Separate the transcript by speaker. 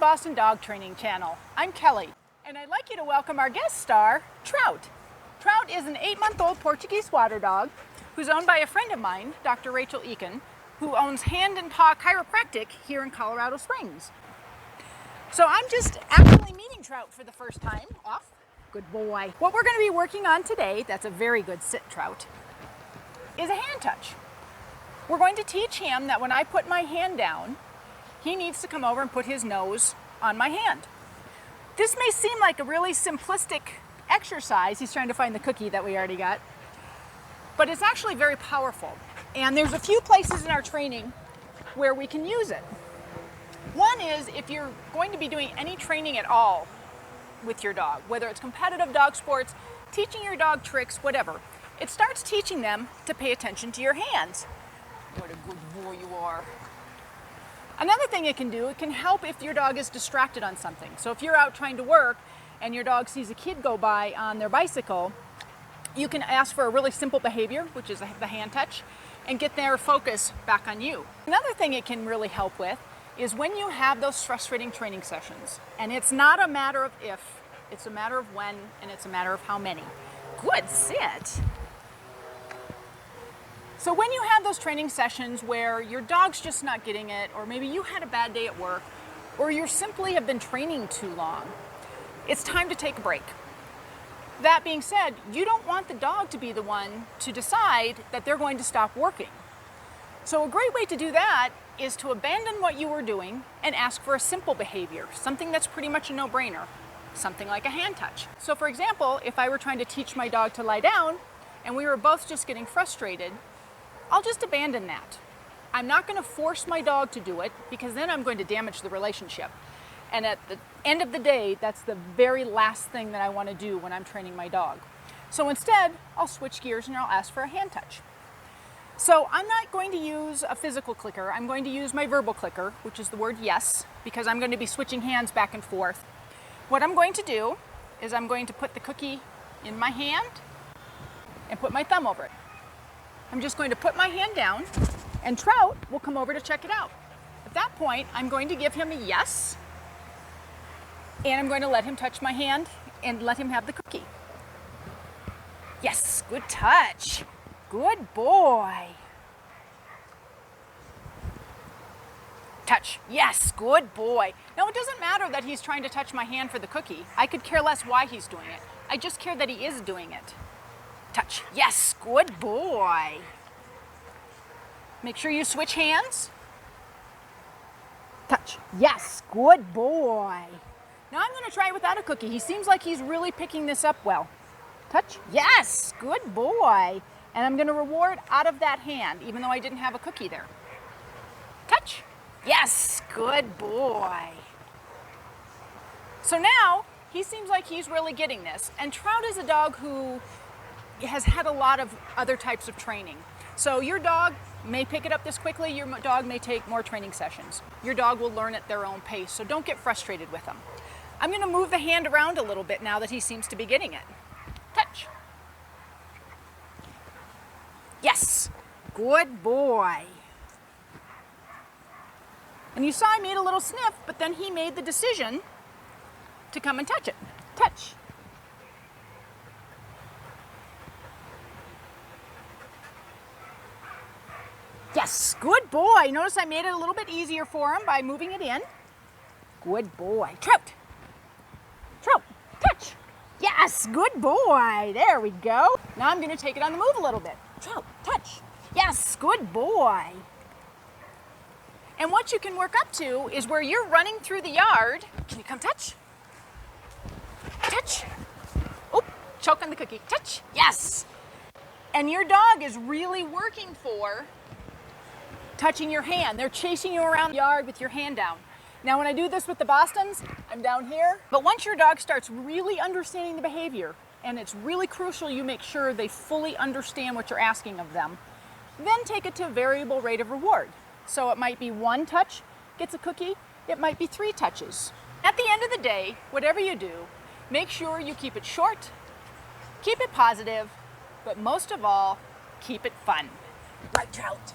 Speaker 1: Boston Dog Training Channel. I'm Kelly, and I'd like you to welcome our guest star, Trout. Trout is an 8-month-old Portuguese water dog who's owned by a friend of mine, Dr. Rachel Eakin, who owns Hand and Paw Chiropractic here in Colorado Springs. So I'm just actually meeting Trout for the first time. Off. Good boy. What we're going to be working on today, that's a very good sit, Trout, is a hand touch. We're going to teach him that when I put my hand down, he needs to come over and put his nose on my hand. This may seem like a really simplistic exercise. He's trying to find the cookie that we already got. But it's actually very powerful. And there's a few places in our training where we can use it. One is if you're going to be doing any training at all with your dog, whether it's competitive dog sports, teaching your dog tricks, whatever, it starts teaching them to pay attention to your hands. What a good boy you are. Another thing it can do, it can help if your dog is distracted on something. So if you're out trying to work and your dog sees a kid go by on their bicycle, you can ask for a really simple behavior, which is the hand touch, and get their focus back on you. Another thing it can really help with is when you have those frustrating training sessions. And it's not a matter of if, it's a matter of when, and it's a matter of how many. Good sit. So when you have those training sessions where your dog's just not getting it, or maybe you had a bad day at work, or you simply have been training too long, it's time to take a break. That being said, you don't want the dog to be the one to decide that they're going to stop working. So a great way to do that is to abandon what you were doing and ask for a simple behavior, something that's pretty much a no-brainer, something like a hand touch. So for example, if I were trying to teach my dog to lie down and we were both just getting frustrated, I'll just abandon that. I'm not going to force my dog to do it because then I'm going to damage the relationship. And at the end of the day, that's the very last thing that I want to do when I'm training my dog. So instead, I'll switch gears and I'll ask for a hand touch. So I'm not going to use a physical clicker. I'm going to use my verbal clicker, which is the word yes, because I'm going to be switching hands back and forth. What I'm going to do is I'm going to put the cookie in my hand and put my thumb over it. I'm just going to put my hand down and Trout will come over to check it out. At that point, I'm going to give him a yes, and I'm going to let him touch my hand and let him have the cookie. Yes, good touch. Good boy. Touch. Yes, good boy. Now, it doesn't matter that he's trying to touch my hand for the cookie. I could care less why he's doing it. I just care that he is doing it. Touch. Yes, good boy. Make sure you switch hands. Touch. Yes, good boy. Now I'm going to try it without a cookie. He seems like he's really picking this up well. Touch. Yes, good boy. And I'm going to reward out of that hand, even though I didn't have a cookie there. Touch. Yes, good boy. So now he seems like he's really getting this. And Trout is a dog who has had a lot of other types of training. So your dog may pick it up this quickly, your dog may take more training sessions. Your dog will learn at their own pace, so don't get frustrated with them. I'm going to move the hand around a little bit now that he seems to be getting it. Touch. Yes, good boy. And you saw I made a little sniff, but then he made the decision to come and touch it. Touch. Yes, good boy. Notice I made it a little bit easier for him by moving it in. Good boy. Trout. Trout, touch. Yes, good boy. There we go. Now I'm going to take it on the move a little bit. Trout, touch. Yes, good boy. And what you can work up to is where you're running through the yard. Can you come touch? Touch. Oh, choke on the cookie. Touch. Yes. And your dog is really working for touching your hand. They're chasing you around the yard with your hand down. Now when I do this with the Bostons, I'm down here. But once your dog starts really understanding the behavior, and it's really crucial you make sure they fully understand what you're asking of them, then take it to variable rate of reward. So it might be 1 touch gets a cookie, it might be 3 touches. At the end of the day, whatever you do, make sure you keep it short, keep it positive, but most of all, keep it fun. Right, Trout?